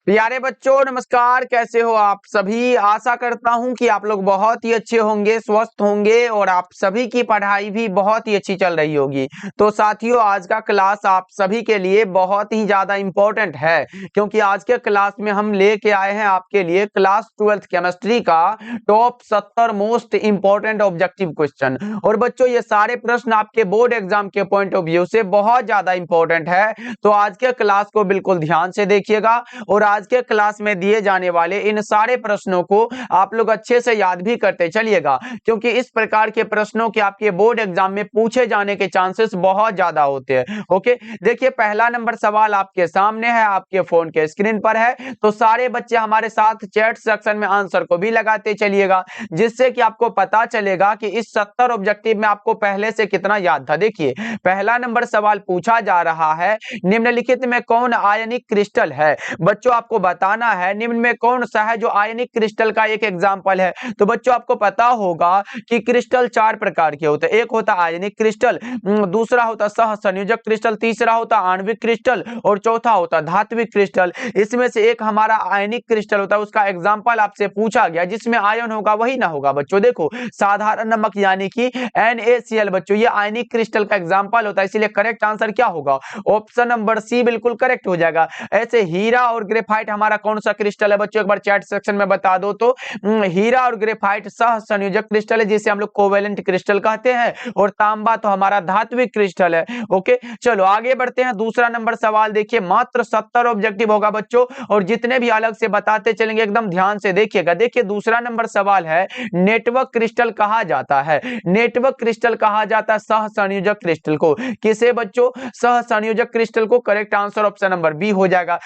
प्यारे बच्चों नमस्कार। कैसे हो आप सभी। आशा करता हूं कि आप लोग बहुत ही अच्छे होंगे, स्वस्थ होंगे और आप सभी की पढ़ाई भी बहुत ही अच्छी चल रही होगी। तो साथियों, आज का क्लास आप सभी के लिए बहुत ही ज्यादा इंपॉर्टेंट है, क्योंकि आज के क्लास में हम लेके आए हैं आपके लिए क्लास 12th केमिस्ट्री का top 70 most important objective question. और बच्चों, ये सारे प्रश्न आपके बोर्ड एग्जाम के पॉइंट ऑफ व्यू से बहुत ज्यादा इंपॉर्टेंट है। तो आज के क्लास को बिल्कुल ध्यान से देखिएगा और आज के क्लास में दिए जाने वाले इन सारे प्रश्नों को आप लोग अच्छे से याद भी करते चलिएगा, क्योंकि इस प्रकार के प्रश्नों के आपके बोर्ड एग्जाम में पूछे जाने के चांसेस बहुत ज्यादा होते हैं। ओके, देखिए पहला नंबर सवाल आपके सामने है, आपके फोन के स्क्रीन पर है। तो सारे बच्चे हमारे साथ चैट सेक्शन में आंसर को भी लगाते चलिएगा, जिससे कि आपको पता चलेगा कि इस 70 ऑब्जेक्टिव में आपको पहले से कितना याद था। देखिए पहला नंबर सवाल पूछा जा रहा है, निम्नलिखित में कौन आयनिक क्रिस्टल है। बच्चों आपको बताना है निम्न में कौन सा है जो आयनिक क्रिस्टल का एक एग्जांपल है। तो बच्चों आपको पता होगा कि क्रिस्टल 4 प्रकार के होते हैं। एक होता आयनिक क्रिस्टल, दूसरा होता सह संयोजक क्रिस्टल, तीसरा होता आणविक क्रिस्टल और चौथा होता धात्विक क्रिस्टल। इसमें से एक हमारा आयनिक क्रिस्टल होता है, उसका एग्जांपल आपसे पूछा गया, जिसमें आयन होगा वही ना होगा। बच्चों देखो, साधारण नमक यानी कि NaCl बच्चों ये आयनिक क्रिस्टल का एग्जांपल होता है, इसलिए करेक्ट आंसर क्या होगा? ऑप्शन नंबर सी बिल्कुल करेक्ट हो जाएगा। ऐसे हीरा और ग्रेफाइट हमारा कौन सा क्रिस्टल है बच्चों, एक बार चैट सेक्शन में बता दो तो। हीरा और ग्रेफाइट सह संयोजक क्रिस्टल है, जिसे हम लोग कोवेलेंट क्रिस्टल कहते हैं, और तांबा तो हमारा धात्विक क्रिस्टल है। ओके चलो आगे बढ़ते हैं। दूसरा नंबर सवाल देखिए, मात्र 70 ऑब्जेक्टिव होगा बच्चों, और जितने भी अलग से बताते चलेंगे एकदम ध्यान से देखिएगा। देखिए दूसरा नंबर सवाल है, नेटवर्क क्रिस्टल कहा जाता है। नेटवर्क क्रिस्टल कहा जाता है सह संयोजक क्रिस्टल को। किसे बच्चों? सह संयोजक क्रिस्टल को। Correct answer option number B हो जाएगा।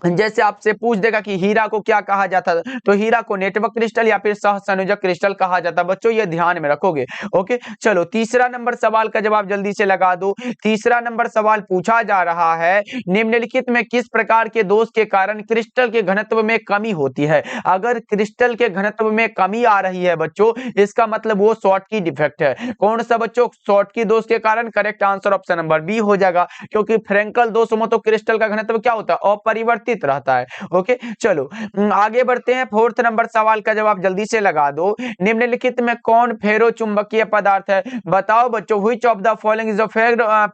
जैसे आपसे पूछ देगा कि हीरा को क्या कहा जाता है, तो हीरा को नेटवर्क क्रिस्टल या फिर सह संयोजक क्रिस्टल कहा जाता है। बच्चों ये ध्यान में रखोगे। ओके चलो तीसरा नंबर सवाल का जवाब जल्दी से लगा दो। तीसरा नंबर सवाल पूछा जा रहा है, निम्नलिखित में किस प्रकार के दोष के कारण क्रिस्टल के घनत्व में कमी होती है। अगर क्रिस्टल के घनत्व में कमी आ रही है बच्चों, इसका मतलब वो शॉर्टकी डिफेक्ट है। कौन सा बच्चों? शॉर्टकी दोष के कारण। Correct answer option number B हो जाएगा, क्योंकि फ्रेंकल दोष में तो क्रिस्टल का घनत्व क्या होता है? अपरिवर्तित रहता है। ओके चलो आगे बढ़ते हैं। फोर्थ नंबर सवाल का जवाब जल्दी से लगा दो। निम्नलिखित में कौन फेरो चुंबकीय पदार्थ है? बताओ बच्चों, which of the following is a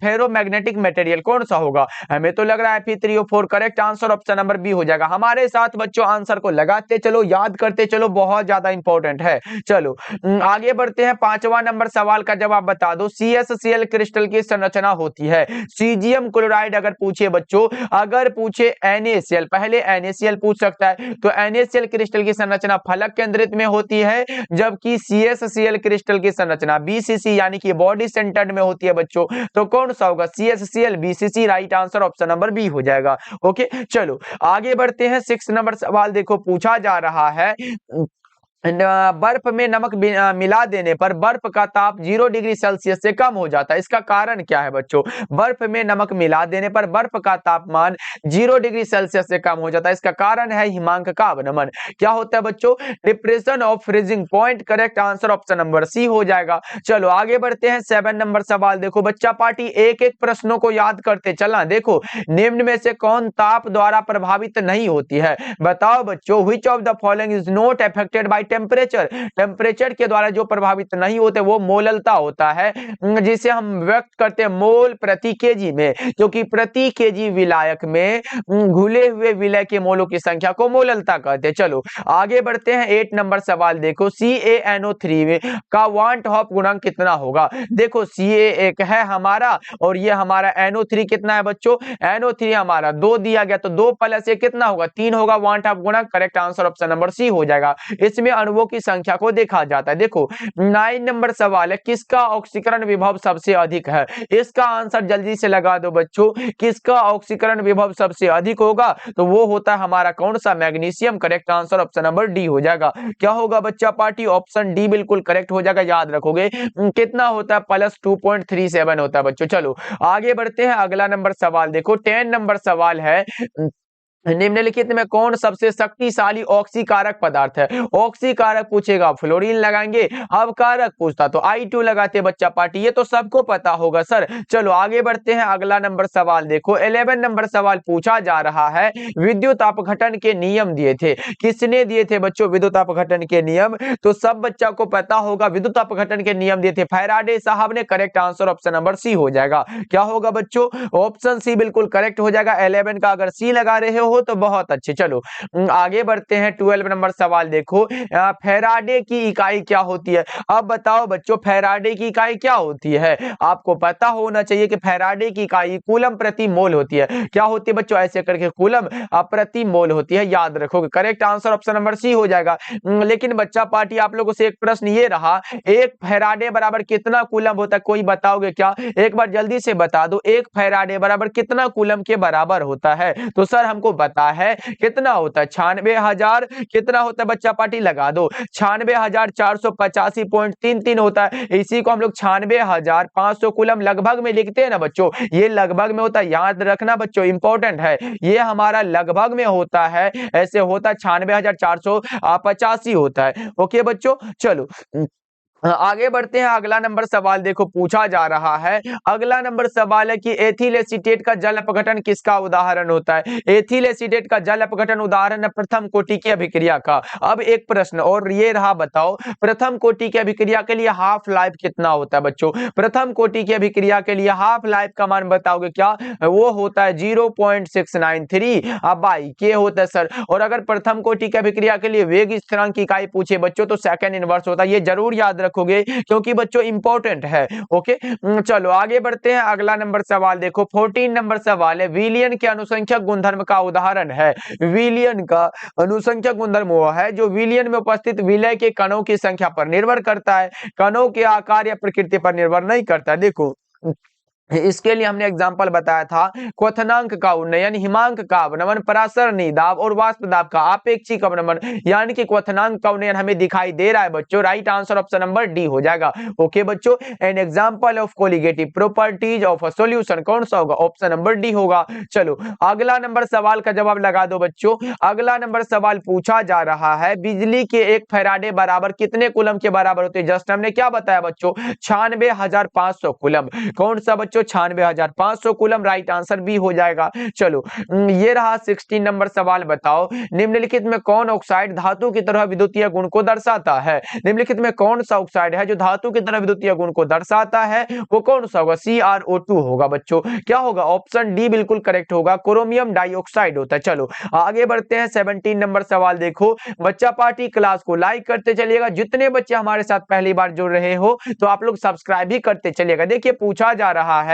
ferromagnetic material? कौन सा होगा? हमें तो लग रहा है Fe3O4। Correct answer option number B हो जाएगा। हमारे साथ बच्चों आंसर को लगाते चलो, याद करते चलो, बहुत ज्यादा इंपॉर्टेंट है। चलो आगे बढ़ते हैं। पांचवा नंबर सवाल का जवाब बता दो। CsCl क्रिस्टल की संरचना होती है। सीजियम क्लोराइड अगर पूछे बच्चों, अगर पूछे NaCl, पहले NaCl पूछ सकता है, तो NaCl क्रिस्टल की संरचना फलक केंद्रित में होती है, जबकि CsCl क्रिस्टल की संरचना BCC यानी कि बॉडी सेंटर्ड में होती है बच्चों। तो कौन सा होगा? CsCl BCC। Right answer option number B हो जाएगा। ओके चलो आगे बढ़ते हैं। 6 नंबर सवाल देखो पूछा जा रहा है, बर्फ में नमक मिला देने पर बर्फ का ताप 0 डिग्री सेल्सियस से कम हो जाता है। इसका कारण क्या है बच्चों? बर्फ में नमक मिला देने पर बर्फ का तापमान 0 डिग्री सेल्सियस से कम हो जाता है। इसका कारण है हिमांक का अवनमन। क्या होता है बच्चों? Depression of freezing point. Correct answer option number C हो जाएगा। चलो आगे बढ़ते हैं। 7 नंबर सवाल देखो, बच्चा पार्टी एक एक प्रश्नों को याद करते चला। देखो निम्न में से कौन ताप द्वारा प्रभावित नहीं होती है? बताओ बच्चों, which of the following is not affected by temperature? Temperature के द्वारा जो प्रभावित नहीं होते वो मोललता होता है, जिसे हम व्यक्त करते हैं मोल प्रति केजी में, क्योंकि प्रति केजी विलायक में घुले हुए विलय के मोलों की संख्या को मोललता कहते हैं। चलो आगे बढ़ते हैं। 8 नंबर सवाल देखो, CaNO3 का वांट हॉफ गुणांक कितना होगा? देखो Ca एक है हमारा, और ये हमारा NO3 कितना है बच्चों? NO3 हमारा 2 दिया गया, तो 2 + 1 कितना होगा? 3 होगा वांट हॉफ गुणांक। Correct answer option number C हो जाएगा। इसमें अणुओं की संख्या को देखा जाता है। देखो 9 नंबर सवाल है, किसका ऑक्सीकरण विभव सबसे अधिक है? इसका आंसर जल्दी से लगा दो बच्चों। किसका ऑक्सीकरण विभव सबसे अधिक होगा? तो वो होता है हमारा कौन सा? Magnesium. Correct answer option number D हो जाएगा। क्या होगा बच्चा पार्टी? ऑप्शन डी बिल्कुल करेक्ट हो जाएगा। याद रखोगे कितना होता है? +2.37 होता है बच्चों। चलो आगे बढ़ते हैं। अगला नंबर सवाल देखो, 10 नंबर सवाल है, निम्नलिखित में कौन सबसे शक्तिशाली ऑक्सीकारक पदार्थ है? ऑक्सीकारक पूछेगा फ्लोरीन लगाएंगे, अवकारक पूछता तो I2 लगाते बच्चा पार्टी, ये तो सबको पता होगा सर। चलो आगे बढ़ते हैं, अगला नंबर सवाल देखो 11 नंबर सवाल पूछा जा रहा है, विद्युत अपघटन के नियम दिए थे, किसने दिए थे बच्चों विद्युत अपघटन के नियम? तो सब बच्चा को पता होगा, विद्युत अपघटन के नियम दिए थे फैराडे साहब ने। Correct answer option number C हो जाएगा। क्या होगा बच्चों? ऑप्शन सी बिल्कुल करेक्ट हो जाएगा। 11 का अगर सी लगा रहे हो तो बहुत अच्छे। चलो आगे बढ़ते हैं, 12 नंबर सवाल देखो, फैराडे की इकाई क्या होती है? अब बताओ बच्चों फैराडे की इकाई क्या होती है? आपको पता होना चाहिए कि फैराडे की इकाई कूलम प्रति मोल होती है। क्या होती है बच्चों? ऐसे करके कूलम प्रति मोल होती है, याद रखोगे। Correct answer option number C हो जाएगा। लेकिन बच्चा पार्टी आप लोगों से एक प्रश्न ये रहा, एक फैराडे बराबर कितना कूलम होता है? कोई बताओगे क्या? एक बार जल्दी से बता दो, एक फैराडे बराबर कितना कूलम के बराबर होता है? तो सर हमको पता है कितना होता है, 96,000। कितना होता है बच्चा पार्टी? लगा दो, 96,485.33 होता है। इसी को हम लोग 96,500 कूलम लगभग में लिखते हैं ना बच्चों, ये लगभग में होता है, याद रखना बच्चों, इंपॉर्टेंट है, ये हमारा लगभग में होता है, ऐसे होता है 96,485 होता है। ओके बच्चों, चलो आगे बढ़ते हैं, अगला नंबर सवाल देखो पूछा जा रहा है। अगला नंबर सवाल है कि एथिल एसीटेट का जल अपघटन किसका उदाहरण होता है? एथिल एसीटेट का जल अपघटन उदाहरण है प्रथम कोटि की अभिक्रिया का। अब एक प्रश्न और ये रहा, बताओ प्रथम कोटि की अभिक्रिया के लिए हाफ लाइफ कितना होता है बच्चों? प्रथम कोटि की अभिक्रिया के लिए हाफ लाइफ का मान बताओगे क्या? वो होता है 0.693 बाई के होता है सर। और अगर प्रथम कोटि की अभिक्रिया के लिए वेग स्थिरांक की इकाई पूछे बच्चों तो सेकंड इनवर्स होता है, ये जरूर याद रखोगे क्योंकि बच्चों इंपॉर्टेंट है। ओके चलो आगे बढ़ते हैं, अगला नंबर सवाल देखो 14 नंबर सवाल है, विलियन के अनुसंख्यक गुणधर्म का उदाहरण है। विलियन का अनुसंख्यक गुणधर्म वो है जो विलियन में उपस्थित विलय के कणों की संख्या पर निर्भर करता है, कणों के आकार या प्रकृति पर निर्भर नहीं करता। देखो इसके लिए हमने एग्जाम्पल बताया था, क्वथनांक का उन्नयन, हिमांक का अवनमन, परासरणी दाब और वाष्प दाब का आपेक्षिक अवनमन, यानी कि क्वथनांक का उन्नयन हमें दिखाई दे रहा है बच्चों। Right answer option number D हो जाएगा। ओके बच्चों, an example of colligative properties of a solution कौन सा होगा? ऑप्शन नंबर डी होगा। चलो अगला नंबर सवाल का जवाब लगा दो बच्चों। अगला नंबर सवाल पूछा जा रहा है, बिजली के एक फैराडे बराबर कितने कूलम के बराबर होते हैं? जस्ट हमने क्या बताया बच्चों, 96,500 कूलम। कौन सा बच्चों? 96,500 कूलम। राइट आंसर बी हो जाएगा। चलो ये रहा 16 नंबर सवाल, बताओ निम्नलिखित में कौन ऑक्साइड धातु की तरह विद्युतीय गुण को दर्शाता है? निम्नलिखित में कौन सा ऑक्साइड है जो धातु की तरह विद्युतीय गुण को दर्शाता है? वो कौन सा होगा? CrO2 होगा बच्चों। क्या होगा? ऑप्शन डी बिल्कुल करेक्ट होगा, क्रोमियम डाइऑक्साइड होता है। चलो आगे बढ़ते हैं, 17 नंबर सवाल देखो। बच्चा पार्टी क्लास को लाइक करते चलिएगा, जितने बच्चे हमारे साथ पहली बार जुड़ रहे हो तो आप लोग सब्सक्राइब भी करते चलिएगा। देखिए पूछा जा रहा है,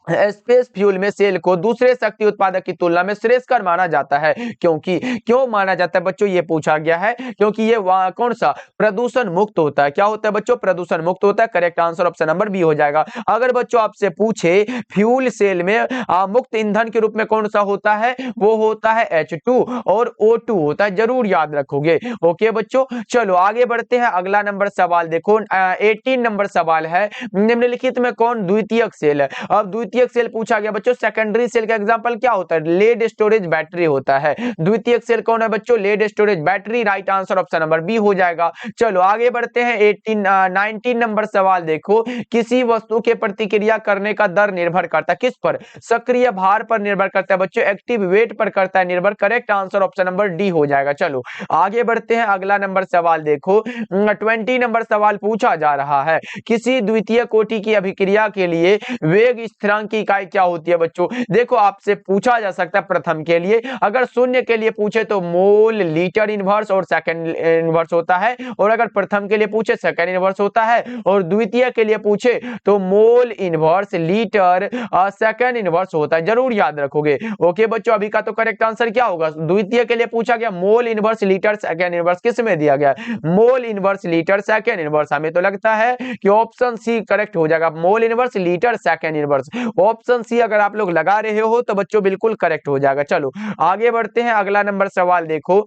स्पेस फ्यूल में सेल को दूसरे शक्ति उत्पादक की तुलना में श्रेष्ठकर माना जाता है, क्योंकि क्यों माना जाता है बच्चों? ये पूछा गया है क्योंकि ये कौन सा? प्रदूषण मुक्त होता है। क्या होता है बच्चों? प्रदूषण मुक्त होता है। Correct answer option number B हो जाएगा। अगर बच्चों आपसे पूछे फ्यूल सेल में मुक्त ईंधन के रूप में कौन सा होता है? वो होता है H2 और O2 होता है, जरूर याद रखोगे। ओके बच्चों, चलो आगे बढ़ते हैं, अगला नंबर सवाल देखो 18 नंबर सवाल है, निम्नलिखित में कौन द्वितीयक सेल है? अब द्वितीयक सेल पूछा गया बच्चों, सेकेंडरी सेल का एग्जांपल क्या होता है? लेड स्टोरेज बैटरी होता है। द्वितीयक सेल कौन है बच्चों? Lead storage battery. Right answer option number B हो जाएगा। चलो आगे बढ़ते हैं, 19 नंबर सवाल देखो, किसी वस्तु के प्रतिक्रिया करने का दर निर्भर करता है किस पर? सक्रिय भार पर निर्भर करता है बच्चों, एक्टिव वेट पर करता है निर्भर। Correct answer option number D हो जाएगा। चलो आगे बढ़ते हैं, अगला नंबर सवाल देखो 20 नंबर सवाल पूछा जा रहा है, किसी द्वितीय कोटि की अभिक्रिया के लिए वेग स्थिरांक की इकाई क्या होती है बच्चों? देखो आपसे पूछा जा सकता है प्रथम के लिए, अगर शून्य के लिए पूछे तो मोल लीटर इनवर्स और सेकंड इनवर्स होता है, और अगर प्रथम के लिए पूछे सेकंड इनवर्स होता है, और द्वितीय के लिए पूछे तो मोल इनवर्स लीटर सेकंड इनवर्स होता है, जरूर याद रखोगे। ओके बच्चों, अभी का तो करेक्ट आंसर क्या होगा? द्वितीय के लिए पूछा गया मोल इनवर्स लीटर सेकंड इनवर्स, किस में दिया गया? मोल इनवर्स लीटर सेकंड इनवर्स। हमें तो लगता है कि ऑप्शन सी करेक्ट हो जाएगा, mole inverse litre second inverse. Option C अगर आप लोग लगा रहे हो तो बच्चों बिल्कुल करेक्ट हो जाएगा। चलो आगे बढ़ते हैं, अगला नंबर सवाल देखो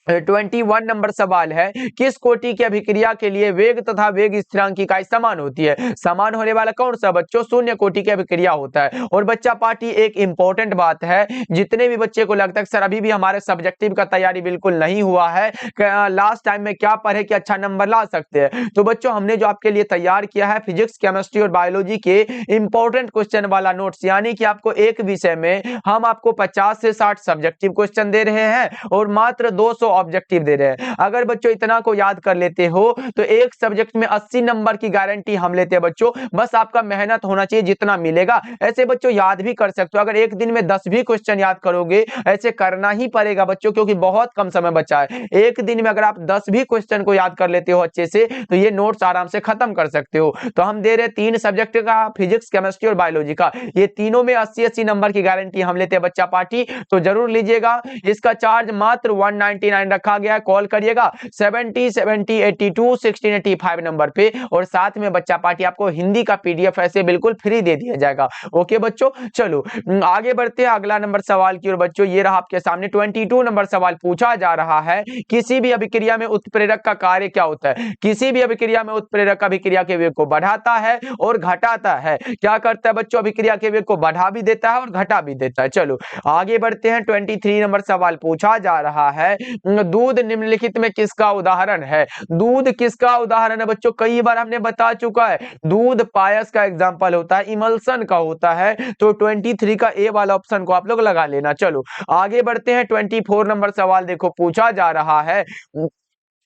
21 नंबर सवाल है, किस कोटि की अभिक्रिया के लिए वेग तथा वेग स्थिरांक की इकाई समान होती है? समान होने वाला कौन सा बच्चों? शून्य कोटि की अभिक्रिया होता है। और बच्चा पार्टी एक इंपॉर्टेंट बात है, जितने भी बच्चे को लगता है सर अभी भी हमारे सब्जेक्टिव का तैयारी बिल्कुल नहीं हुआ है, लास्ट टाइम में क्या पढ़े कि अच्छा नंबर ला सकते हैं, तो बच्चों हमने जो आपके लिए तैयार किया है फिजिक्स, केमिस्ट्री और बायोलॉजी के इंपॉर्टेंट क्वेश्चन वाला नोट्स, यानी कि आपको एक विषय में हम आपको 50 से 60 सब्जेक्टिव क्वेश्चन दे रहे हैं और मात्र 200 ऑब्जेक्टिव दे रहे हैं। अगर बच्चों इतना को याद कर लेते हो तो एक सब्जेक्ट में 80 नंबर की गारंटी हम लेते हैं बच्चों। बस आपका मेहनत होना चाहिए, जितना मिलेगा ऐसे बच्चों याद भी कर सकते हो। अगर एक दिन में 10 भी क्वेश्चन याद करोगे, ऐसे करना ही पड़ेगा बच्चों, क्योंकि बहुत कम समय बचा है। एक दिन में अगर आप 10 भी क्वेश्चन को याद कर लेते हो अच्छे से, तो ये नोट्स आराम से खत्म कर सकते हो। तो हम दे रहे 3 सब्जेक्ट का, फिजिक्स, केमिस्ट्री और बायोलॉजी का, ये तीनों में 80-80 नंबर की गारंटी हम लेते हैं बच्चा पार्टी, तो जरूर लीजिएगा। इसका चार्ज मात्र 199 रखा गया है। कॉल करिएगा 70 70 82 16 85 नंबर पे, और साथ में बच्चा पार्टी आपको हिंदी का पीडीएफ ऐसे बिल्कुल फ्री दे दिया जाएगा। ओके बच्चों, चलो आगे बढ़ते हैं अगला नंबर सवाल की ओर। बच्चों ये रहा आपके सामने 22 नंबर सवाल पूछा जा रहा है, किसी भी अभिक्रिया में उत्प्रेरक का कार्य क्या होता है? किसी भी अभिक्रिया में उत्प्रेरक अभिक्रिया के वेग को बढ़ाता है और घटाता है। क्या करता है बच्चों? अभिक्रिया के वेग को बढ़ा भी देता है और घटा भी देता है। चलो आगे बढ़ते हैं। 23 नंबर सवाल पूछा जा रहा है, दूध निम्नलिखित में किसका उदाहरण है? दूध किसका उदाहरण है बच्चों? कई बार हमने बता चुका है, दूध पायस का एग्जांपल होता है, इमल्सन का होता है। तो 23 का ए वाला ऑप्शन को आप लोग लगा लेना। चलो आगे बढ़ते हैं। 24 नंबर सवाल देखो पूछा जा रहा है,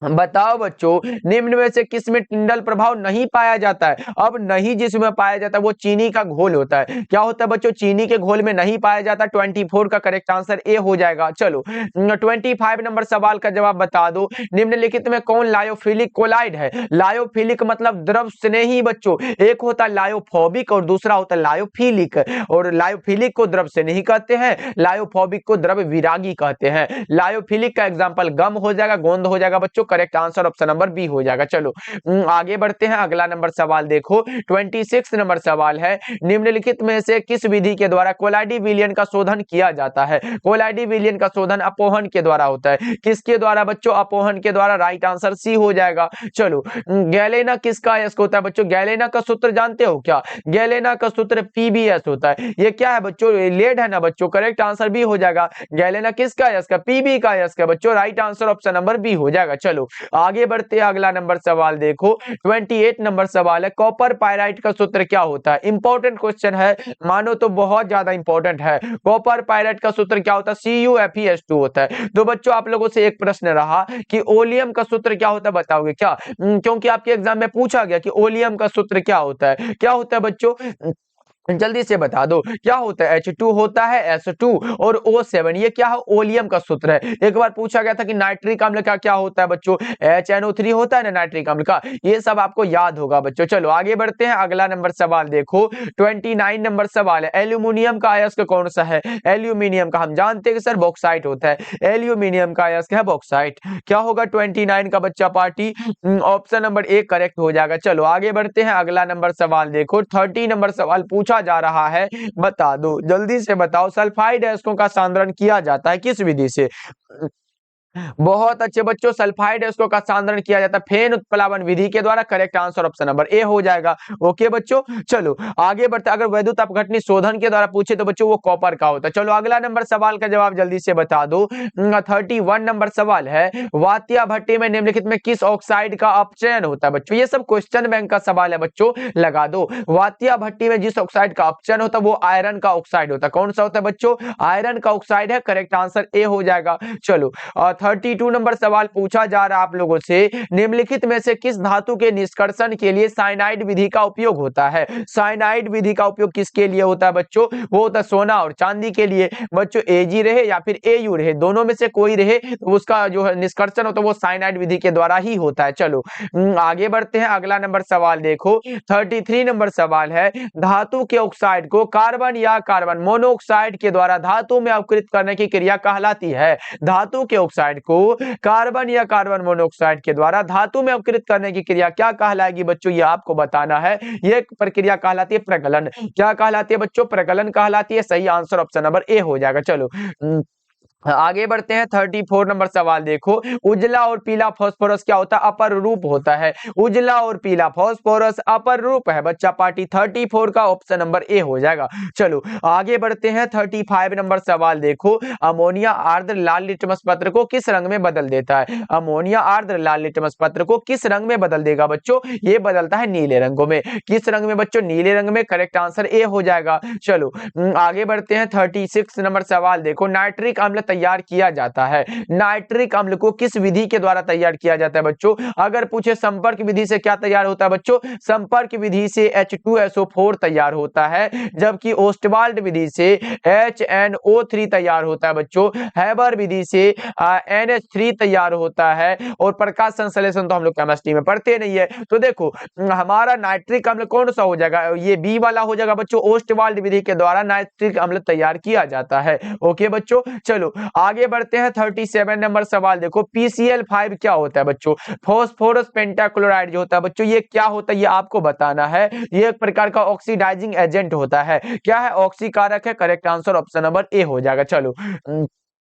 बताओ बच्चों निम्न में से किसमें टिंडल प्रभाव नहीं पाया जाता है? अब नहीं जिसमें पाया जाता है वो चीनी का घोल होता है। क्या होता है बच्चों? चीनी के घोल में नहीं पाया जाता। 24 का करेक्ट आंसर ए हो जाएगा। चलो 25 नंबर सवाल का जवाब बता दो, निम्नलिखित में कौन लायोफिलिक कोलाइड है? लायोफिलिक मतलब द्रव स्नेही बच्चों, एक होता है लायोफोबिक और दूसरा होता है लायोफिलिक। और लायोफिलिक को द्रव स्नेही कहते हैं, लायोफोबिक को द्रव विरागी कहते हैं। लायोफिलिक का एग्जाम्पल गम हो जाएगा, गोंद हो जाएगा बच्चों। Correct answer option number B हो जाएगा। चलो आगे बढ़ते हैं। अगला नंबर सवाल देखो 26 नंबर सवाल है, निम्नलिखित में से किस विधि के द्वारा कोलाइडी विलयन का शोधन किया जाता है? कोलाइडी विलयन का शोधन अपोहन के द्वारा होता है। किसके द्वारा बच्चों? अपोहन के द्वारा। राइट आंसर सी हो जाएगा। चलो गैलेना किसका अयस्क होता है बच्चों? गैलेना का सूत्र जानते हो क्या? गैलेना का सूत्र पीबीएस होता है। ये क्या है बच्चों? लेड है ना बच्चों। करेक्ट आंसर बी हो जाएगा। गैलेना किसका अयस्क है? पीबी का अयस्क है बच्चों। Right answer option number B हो जाएगा। चलो आगे बढ़ते हैं। अगला नंबर सवाल देखो 28 नंबर सवाल है, कॉपर पायराइट का सूत्र क्या होता है? इंपॉर्टेंट क्वेश्चन है, मानो तो बहुत ज्यादा इंपॉर्टेंट है। कॉपर पायराइट का सूत्र क्या होता है? CuFeS2 होता है। तो बच्चों आप लोगों से एक प्रश्न रहा कि ओलियम का सूत्र क्या होता है, बताओगे क्या? क्योंकि आपके एग्जाम में पूछा गया कि ओलियम का सूत्र क्या होता है। क्या होता है बच्चों? जल्दी से बता दो क्या होता है? H2 होता है, S2 और O7, ये क्या है? ओलियम का सूत्र है। एक बार पूछा गया था कि नाइट्रिक अम्ल का क्या होता है बच्चों? HNO3 होता है ना नाइट्रिक अम्ल का। ये सब आपको याद होगा बच्चों। चलो आगे बढ़ते हैं। अगला नंबर सवाल देखो 29 नंबर सवाल है, एल्यूमिनियम का अयस्क कौन सा है? एल्यूमिनियम का हम जानते हैं कि सर बॉक्साइट होता है। एल्यूमिनियम का अयस्क है बॉक्साइट। क्या होगा 29 का बच्चा party? Option number A correct हो जाएगा। चलो आगे बढ़ते हैं। अगला नंबर सवाल देखो 30 नंबर सवाल पूछा जा रहा है, बता दो जल्दी से बताओ, सल्फाइड अयस्कों का सांद्रण किया जाता है किस विधि से? बहुत अच्छे बच्चों, सल्फाइड अयस्कों का सांद्रण किया जाता है फेन उत्प्लावन विधि के द्वारा। Correct answer option number A हो जाएगा। ओके बच्चों चलो आगे बढ़ते। अगर वैद्युत अपघटनी शोधन के द्वारा पूछे तो बच्चों वो कॉपर का होता है। चलो अगला नंबर सवाल का जवाब जल्दी से बता दो। 31 नंबर सवाल है, वात्या भट्टी में निम्नलिखित में किस ऑक्साइड का अपचयन होता है? बच्चों ये सब क्वेश्चन बैंक का सवाल है बच्चों, लगा दो। वात्या भट्टी में जिस ऑक्साइड का अपचयन होता है वो आयरन का ऑक्साइड होता है। कौन सा होता है बच्चों? आयरन का ऑक्साइड है। करेक्ट आंसर ए हो जाएगा। चलो 32 नंबर सवाल पूछा जा रहा है आप लोगों से, निम्नलिखित में से किस धातु के निष्कर्षण के लिए साइनाइड विधि का उपयोग होता है? साइनाइड विधि का उपयोग किसके लिए होता है बच्चों? वो होता है सोना और चांदी के लिए। बच्चों एजी रहे या फिर एयू रहे, दोनों में से कोई रहे तो उसका जो है निष्कर्षण होता है वो साइनाइड विधि के द्वारा ही होता है। चलो आगे बढ़ते हैं। अगला नंबर सवाल देखो 33 नंबर सवाल है, धातु के ऑक्साइड को कार्बन या कार्बन मोनोऑक्साइड के द्वारा धातु में अपकृत करने की क्रिया कहलाती है? धातु के ऑक्साइड को कार्बन या कार्बन मोनोऑक्साइड के द्वारा धातु में अपकृत करने की क्रिया क्या कहलाएगी बच्चों? ये आपको बताना है। ये प्रक्रिया कहलाती है प्रगलन। क्या कहलाती है बच्चों? प्रगलन कहलाती है। सही आंसर ऑप्शन नंबर ए हो जाएगा। चलो आगे बढ़ते हैं 34 नंबर सवाल देखो। उजला और पीला फास्फोरस क्या होता है? अपर रूप होता है। उजला और पीला फास्फोरस अपर रूप है बच्चा पार्टी। 34 का ऑप्शन नंबर ए हो जाएगा। चलो आगे बढ़ते हैं 35 नंबर सवाल देखो। अमोनिया आर्द्र लाल लिटमस पत्र को किस रंग में बदल देता है? अमोनिया आर्द्र लाल लिटमस पत्र को किस रंग में बदल देगा बच्चों? ये बदलता है नीले रंगों में। किस रंग में बच्चों? नीले रंग में। करेक्ट आंसर ए हो जाएगा। चलो आगे बढ़ते हैं 36 नंबर सवाल देखो। नाइट्रिक अम्ल तैयार किया जाता है। नाइट्रिक अम्ल को किस विधि के द्वारा तैयार किया जाता है बच्चों? अगर पूछे संपर्क विधि से क्या तैयार होता है बच्चों? संपर्क विधि से H2SO4 तैयार होता है, जबकि ओस्टवाल्ड विधि से HNO3 तैयार होता है बच्चों। हैबर विधि से NH3 तैयार होता है। और प्रकाश संश्लेषण तो हम लोग केमिस्ट्री में पढ़ते नहीं है। तो देखो हमारा नाइट्रिक अम्ल कौन सा हो जाएगा? ये बी वाला हो जाएगा बच्चों। ओस्टवाल्ड विधि के द्वारा नाइट्रिक अम्ल तैयार किया जाता है। ओके बच्चों, चलो आगे बढ़ते हैं 37 नंबर सवाल देखो। PCl5 क्या होता है बच्चों? फॉस्फोरस पेंटाक्लोराइड जो होता है बच्चों, ये क्या होता है ये आपको बताना है। ये एक प्रकार का ऑक्सीडाइजिंग एजेंट होता है। क्या है? ऑक्सीकारक है। Correct answer option number A हो जाएगा। चलो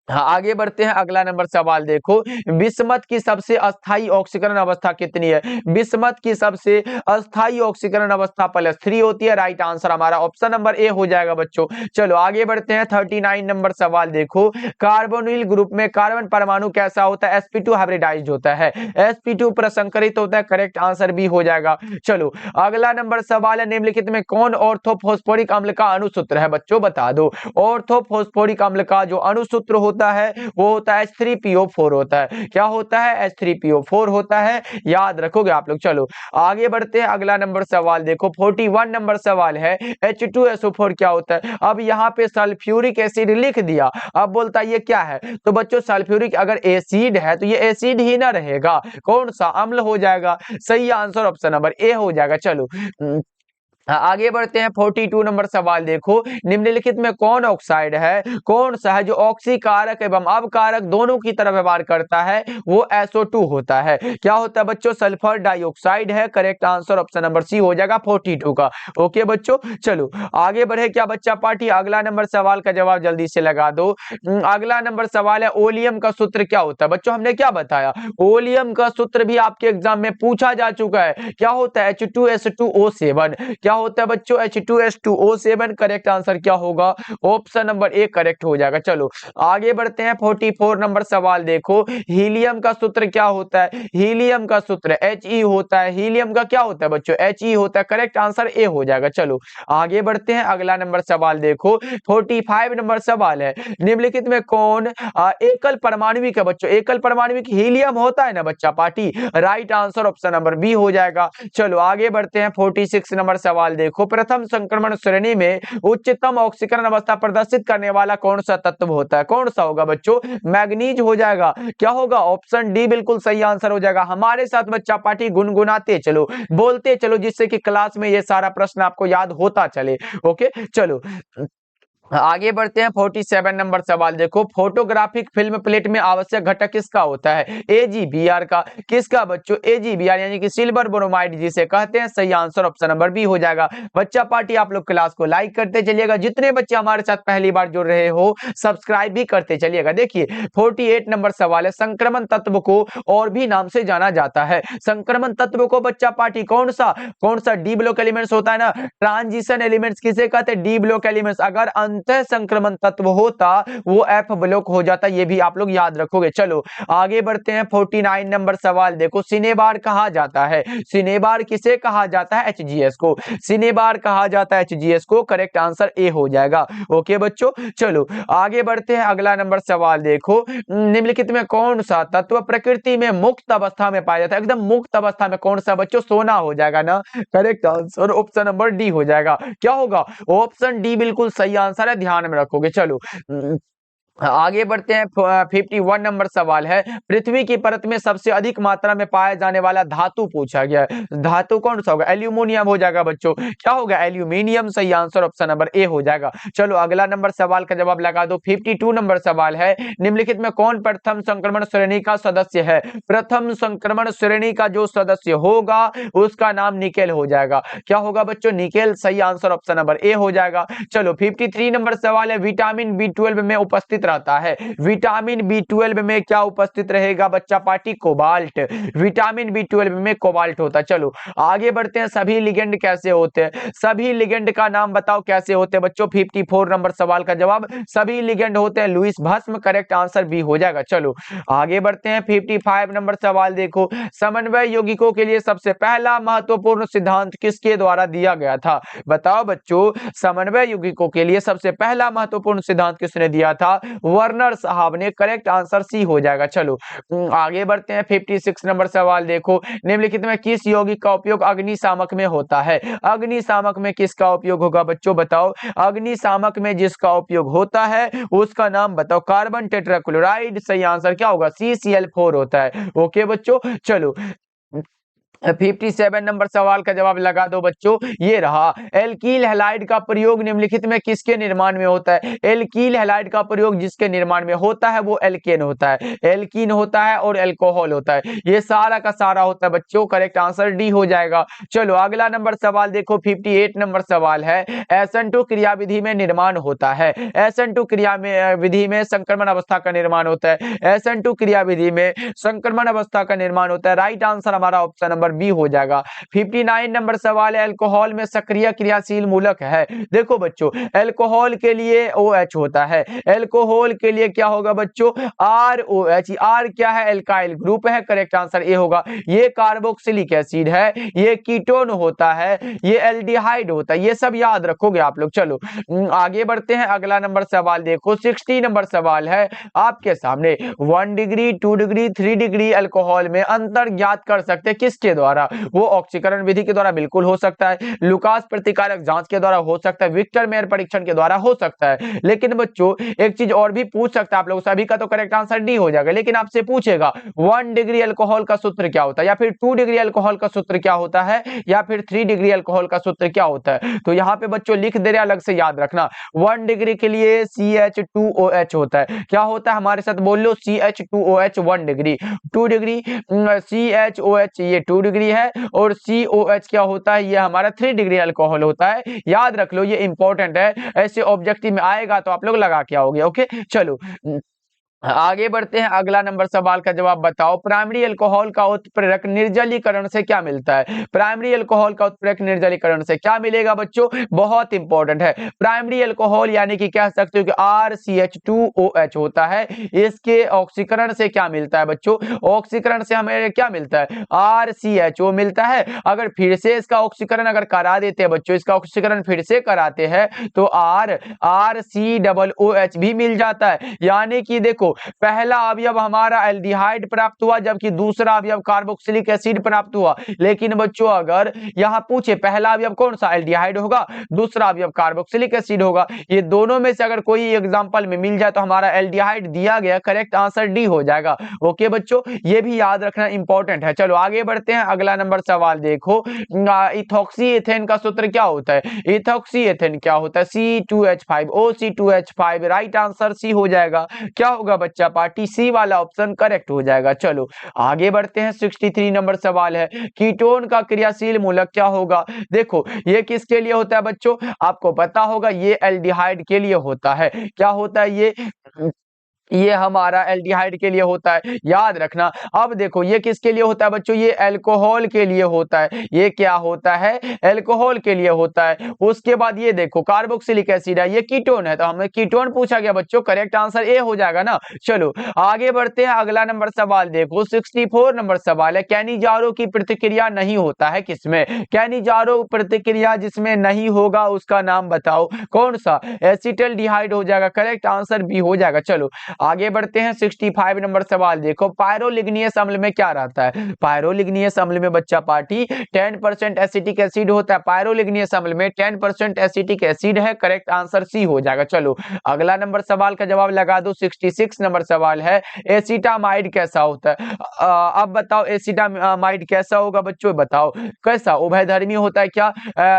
हाँ, आगे बढ़ते हैं। अगला नंबर सवाल देखो। विस्मत की सबसे अस्थायी ऑक्सीकरण अवस्था कितनी है? विस्मत की सबसे अस्थायी ऑक्सीकरण अवस्था +3 होती है। राइट आंसर हमारा ऑप्शन नंबर ए हो जाएगा बच्चों। चलो आगे बढ़ते हैं 39 नंबर सवाल देखो। कार्बोनिल ग्रुप में कार्बन परमाणु कैसा होता है? sp2 हाइब्रिडाइज्ड होता है। sp2 प्रसंकरित होता है। करेक्ट आंसर बी हो जाएगा। चलो अगला नंबर सवाल है। निम्नलिखित में कौन ऑर्थोफॉस्फोरिक अम्ल का अणुसूत्र है बच्चों? बता दो। ऑर्थोफॉस्फोरिक अम्ल का जो अणुसूत्र होता है वो होता है H3PO4 होता है। क्या होता है? H3PO4 होता है। याद रखोगे आप लोग। चलो आगे बढ़ते हैं। अगला नंबर सवाल देखो। 41 नंबर सवाल है। H2SO4 क्या होता है? अब यहाँ पे सल्फ्यूरिक एसिड लिख दिया। अब बोलता है ये क्या है? तो बच्चों सल्फ्यूरिक अगर एसिड है तो ये एसिड ही ना रहेगा, कौन सा? अम्ल हो जाएगा। सही आंसर ऑप्शन नंबर ए हो जाएगा। चलो आगे बढ़ते हैं 42 नंबर सवाल देखो। निम्नलिखित में कौन ऑक्साइड है, कौन सा है जो ऑक्सीकारक एवं अवकारक दोनों की तरह व्यवहार करता है? वो SO2 होता है। क्या होता है बच्चों? सल्फर डाइऑक्साइड है। Correct answer option number C हो जाएगा 42 का। ओके बच्चों, चलो आगे बढ़े क्या बच्चा पार्टी? अगला नंबर सवाल का जवाब जल्दी से लगा दो। अगला नंबर सवाल है। ओलियम का सूत्र क्या होता है बच्चों? हमने क्या बताया? ओलियम का सूत्र भी आपके एग्जाम में पूछा जा चुका है। क्या होता है? H2S2O7। क्या होता है बच्चों? H2S2O7। करेक्ट आंसर क्या होगा? ऑप्शन नंबर ए करेक्ट हो जाएगा। चलो आगे बढ़ते हैं 44 नंबर सवाल देखो। हीलियम का सूत्र क्या होता है? हीलियम का सूत्र He होता है। हीलियम का क्या होता है बच्चों? He होता है। करेक्ट आंसर ए हो जाएगा। चलो आगे बढ़ते हैं। अगला नंबर सवाल देखो। 45 नंबर सवाल है। निम्नलिखित में कौन एकल परमाणुविक है बच्चों? एकल परमाणुविक हीलियम होता है ना बच्चा party. Right answer option number B हो जाएगा। चलो आगे बढ़ते हैं 46 नंबर सवाल देखो। प्रथम संक्रमण श्रेणी में उच्चतम ऑक्सीकरण अवस्था प्रदर्शित करने वाला कौन सा तत्व होता है? कौन सा होगा बच्चों? मैग्नीज हो जाएगा। क्या होगा? ऑप्शन डी बिल्कुल सही आंसर हो जाएगा। हमारे साथ बच्चा पार्टी गुनगुनाते चलो, बोलते चलो, जिससे कि क्लास में ये सारा प्रश्न आपको याद होता चले। ओके चलो आगे बढ़ते हैं 47 नंबर सवाल देखो। फोटोग्राफिक फिल्म प्लेट में आवश्यक घटक किसका होता है? AgBr का। किसका बच्चों? AgBr यानी कि सिल्वर ब्रोमाइड जिसे कहते हैं। सही आंसर ऑप्शन नंबर बी हो जाएगा। बच्चा पार्टी आप लोग क्लास को लाइक करते चलिएगा। जितने बच्चे हमारे साथ पहली बार जुड़ रहे हो सब्सक्राइब भी करते चलिएगा। देखिए 48 नंबर सवाल है। संक्रमण तत्व को और भी नाम से जाना जाता है। संक्रमण तत्व को बच्चा पार्टी कौन सा डी ब्लॉक एलिमेंट्स होता है ना, ट्रांजिशन एलिमेंट्स किसे कहते हैं? D block elements. अगर अंतः संक्रमण तत्व होता वो F ब्लॉक हो जाता। ये भी आप लोग याद रखोगे। चलो आगे बढ़ते हैं 49 नंबर सवाल देखो। सिनेबार कहा जाता है। सिनेबार किसे कहा जाता है? HGS को। सिनेबार कहा जाता है HGS को। करेक्ट आंसर ए हो जाएगा। ओके बच्चों, चलो आगे बढ़ते हैं। अगला नंबर सवाल देखो। निम्नलिखित में कौन सा तत्व प्रकृति में मुक्त अवस्था में पाया जाता है? एकदम मुक्त अवस्था में कौन सा बच्चों? सोना हो जाएगा ना। Correct answer option number D हो जाएगा। क्या होगा? ऑप्शन डी बिल्कुल सही आंसर है, ध्यान में रखोगे। चलो आगे बढ़ते हैं 51 नंबर सवाल है। पृथ्वी की परत में सबसे अधिक मात्रा में पाया जाने वाला धातु पूछा गया है। धातु कौन सा होगा? एल्यूमिनियम हो जाएगा बच्चों। क्या होगा? एल्यूमिनियम। सही आंसर ऑप्शन नंबर ए हो जाएगा। चलो अगला नंबर सवाल का जवाब लगा दो। 52 नंबर सवाल है। निम्नलिखित में कौन प्रथम संक्रमण श्रेणी का सदस्य है? प्रथम संक्रमण श्रेणी का जो सदस्य होगा उसका नाम निकेल हो जाएगा। क्या होगा बच्चों? निकेल। सही आंसर ऑप्शन नंबर ए हो जाएगा। चलो 53 नंबर सवाल है। विटामिन B12 में उपस्थित रहता है? विटामिन बी 12 में क्या उपस्थित रहेगा बच्चा पार्टी? कोबाल्ट। विटामिन बी 12 में कोबाल्ट होता है। चलो आगे बढ़ते हैं। सभी लिगेंड कैसे होते हैं? सभी लिगेंड का नाम बताओ कैसे होते हैं बच्चों? 54 नंबर सवाल का जवाब सभी लिगेंड होते हैं लुईस भस्म। करेक्ट आंसर बी हो जाएगा। चलो आगे बढ़ते हैं। 55 नंबर सवाल देखो, समन्वय यौगिकों के लिए सबसे पहला महत्वपूर्ण सिद्धांत किसके द्वारा दिया गया था? बताओ बच्चों, समन्वय यौगिकों के लिए सबसे पहला महत्वपूर्ण सिद्धांत किसने दिया था? वर्नर साहब ने। करेक्ट आंसर सी हो जाएगा। चलो आगे बढ़ते हैं। 56 नंबर सवाल देखो, निम्नलिखित में किस यौगिक का उपयोग अग्निशामक में होता है? अग्निशामक में किसका उपयोग होगा बच्चों? बताओ अग्निशामक में जिसका उपयोग होता है उसका नाम बताओ। Carbon tetrachloride. सही आंसर क्या होगा? CCl4 होता है। ओके बच्चों, चलो 57 नंबर सवाल का जवाब लगा दो बच्चों। ये रहा, एल्कील हैलाइड का प्रयोग निम्नलिखित में किसके निर्माण में होता है? एल्कील हैलाइड का प्रयोग जिसके निर्माण में होता है वो एल्केन होता है, एल्कीन होता है और एल्कोहल होता है। ये सारा का सारा होता है बच्चों। करेक्ट आंसर डी हो जाएगा। चलो अगला नंबर सवाल देखो, 58 नंबर सवाल है, SN2 क्रियाविधि में निर्माण होता है। SN2 क्रिया में विधि में संक्रमण अवस्था का निर्माण होता है। SN2 क्रियाविधि में संक्रमण अवस्था का निर्माण होता है। राइट आंसर हमारा ऑप्शन नंबर बी हो जाएगा। 59 नंबर सवाल है, अल्कोहल में सक्रिय क्रियाशील मूलक है। देखो बच्चों, अल्कोहल के लिए OH होता है, अल्कोहल के लिए क्या होगा बच्चों? ROH। R क्या है? एल्काइल ग्रुप है। करेक्ट आंसर ए होगा। ये कार्बोक्सिलिक एसिड है, ये कीटोन होता है, ये एल्डिहाइड होता है। ये सब याद रखोगे आप लोग। चलो आगे बढ़ते हैं। अगला नंबर सवाल देखो, 60 नंबर सवाल है आपके सामने, 1 डिग्री 2 डिग्री 3 डिग्री अल्कोहल में अंतर ज्ञात कर सकते किसके द्वारा? वो ऑक्सीकरण विधि के द्वारा बिल्कुल हो सकता है, लुकास प्रतिकारक जांच के द्वारा हो सकता है, विक्टर मेयर परीक्षण के द्वारा हो सकता है। लेकिन बच्चों एक चीज और भी पूछ सकता है आप लोग, सभी का तो करेक्ट आंसर डी हो जाएगा, लेकिन आपसे पूछेगा 1 डिग्री अल्कोहल का सूत्र क्या होता है, या फिर 2 डिग्री अल्कोहल का सूत्र क्या होता है, या फिर 3 डिग्री अल्कोहल का सूत्र क्या होता है? तो यहाँ पे बच्चों लिख दे रहे, अलग से याद रखना। 1 डिग्री के लिए CH2OH होता है। क्या होता है हमारे साथ बोल लो? CH2OH 1 degree. 2 डिग्री CHOH ये 2 डिग्री है, और COH क्या होता है? ये हमारा 3 डिग्री अल्कोहल होता है। याद रख लो, ये इंपॉर्टेंट है, ऐसे ऑब्जेक्टिव में आएगा तो आप लोग लगा के आओगे। ओके चलो आगे बढ़ते हैं। अगला नंबर सवाल का जवाब बताओ, प्राइमरी अल्कोहल का उत्प्रेरक निर्जलीकरण से क्या मिलता है? प्राइमरी अल्कोहल का उत्प्रेरक निर्जलीकरण से क्या मिलेगा बच्चों? बहुत इंपॉर्टेंट है। प्राइमरी अल्कोहल यानी कि कह सकते हो कि RCH2OH होता है, इसके ऑक्सीकरण से क्या मिलता है बच्चों? ऑक्सीकरण से हमें क्या मिलता है? RCHO मिलता है। अगर फिर से इसका ऑक्सीकरण अगर करा देते हैं बच्चों, इसका ऑक्सीकरण फिर से कराते हैं तो RCOOH भी मिल जाता है। यानी कि देखो, पहला अवयव हमारा एल्डिहाइड प्राप्त हुआ, जबकि दूसरा अवयव कार्बोक्सिलिक एसिड प्राप्त हुआ। लेकिन बच्चों अगर यहां पूछे पहला अवयव कौन सा? एल्डिहाइड होगा, दूसरा अवयव कार्बोक्सिलिक एसिड होगा। ये दोनों में से अगर कोई एग्जांपल में मिल जाए तो हमारा एल्डिहाइड दिया गया। करेक्ट आंसर डी हो जाएगा। ओके बच्चों, ये भी याद रखना इंपॉर्टेंट है। चलो आगे बढ़ते हैं। अगला नंबर सवाल देखो, इथॉक्सी एथेन का सूत्र क्या होता है? इथॉक्सी एथेन क्या होता है? C2H5OC2H5। राइट आंसर सी हो जाएगा। क्या होगा बच्चा पार्टी? सी वाला ऑप्शन करेक्ट हो जाएगा। चलो आगे बढ़ते हैं। 63 नंबर सवाल है, कीटोन का क्रियाशील मूलक क्या होगा? देखो ये किसके लिए होता है बच्चों? आपको पता होगा, ये एल्डिहाइड के लिए होता है। क्या होता है ये हमारा एल्डिहाइड के लिए होता है, याद रखना। अब देखो ये किसके लिए होता है बच्चों? ये अल्कोहल के लिए होता है। ये क्या होता है? अल्कोहल के लिए होता है। उसके बाद ये देखो कार्बोक्सिलिक एसिड है, ये कीटोन है, तो हमें कीटोन पूछा गया बच्चों। करेक्ट आंसर ए हो जाएगा ना। चलो आगे बढ़ते हैं। अगला नंबर सवाल देखो, 64 नंबर सवाल है, कैनिजारो की प्रतिक्रिया नहीं होता है किसमें? कैनिजारो प्रतिक्रिया जिसमें नहीं होगा उसका नाम बताओ। कौन सा? एसिटल्डिहाइड हो जाएगा। करेक्ट आंसर बी हो जाएगा। चलो आगे बढ़ते हैं। 65 नंबर सवाल देखो, पायरोलिग्नियस अम्ल में क्या रहता है? पायरोलिग्नियस अम्ल में बच्चा पार्टी 10% एसिटिक एसिड होता है। पायरोलिग्नियस अम्ल में 10% एसिटिक एसिड है। करेक्ट आंसर सी हो जाएगा। चलो अगला नंबर सवाल का जवाब लगा दो। 66 नंबर सवाल है, एसिटामाइड कैसा होता है? अब बताओ एसिटामाइड कैसा होगा बच्चों? बताओ कैसा? उभयधर्मी होता है क्या?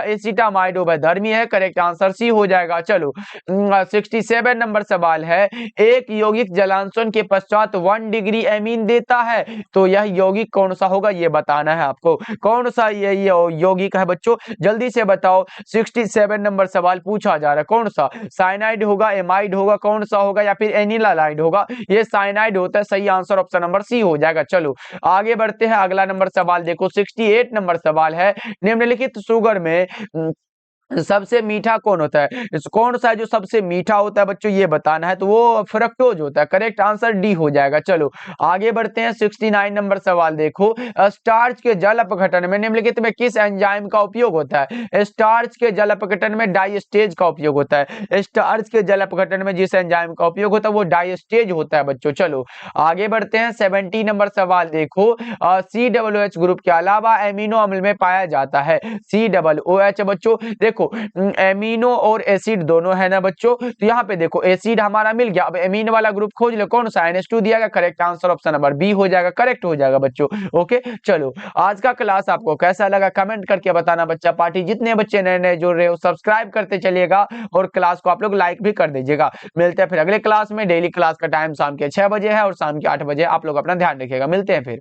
एसिटामाइड उभयधर्मी है। करेक्ट आंसर सी हो जाएगा। चलो 67 नंबर सवाल है, एक यौगिक जलांशन के पश्चात 1 डिग्री एमीन देता है, तो यह यौगिक कौन सा होगा ये बताना है आपको। कौन सा ये यौगिक है बच्चों, जल्दी से बताओ। 67 नंबर सवाल पूछा जा रहा है, कौन सा, साइनाइड होगा, एमाइड होगा, कौन सा होगा, या फिर एनिलालाइड होगा? ये साइनाइड होता है, सही आंसर ऑप्शन नंबर सी हो जाएगा। चलो आगे बढ़ते हैं, अगला नंबर सवाल देखो। 68 नंबर सवाल है, निम्नलिखित शुगर में सबसे मीठा कौन होता है? कौन सा है जो सबसे मीठा होता है बच्चों, ये बताना है। तो वो फ्रक्टोज होता है, करेक्ट आंसर डी हो जाएगा। चलो आगे बढ़ते हैं, 69 नंबर सवाल देखो। स्टार्च के जल अपघटन में निम्नलिखित में किस एंजाइम का उपयोग होता है? स्टार्च के जल अपघटन में डाइस्टेज का उपयोग होता है। स्टार्च के जल अपघटन में जिस एंजाइम का उपयोग होता है वो डाइस्टेज होता है बच्चों। चलो आगे बढ़ते हैं, 70 नंबर सवाल देखो। COOH ग्रुप के अलावा एमिनो अम्ल में पाया जाता है। COOH बच्चों देखो, एमिनो और एसिड दोनों है ना बच्चों, तो यहाँ पे देखो एसिड हमारा मिल गया, अब एमीन वाला ग्रुप खोज लो, कौन सा, NH2 दिया गया, correct answer option number B हो जाएगा, करेक्ट हो जाएगा बच्चों। ओके चलो, आज का क्लास आपको कैसा लगा कमेंट करके बताना बच्चा पार्टी। जितने बच्चे नए नए जुड़ रहे हो सब्सक्राइब करते चलिएगा और क्लास को आप लोग लाइक भी कर दीजिएगा। मिलते हैं फिर अगले क्लास में। डेली क्लास का टाइम शाम के 6 बजे है और शाम के 8 बजे। आप लोग अपना ध्यान रखिएगा, मिलते हैं फिर।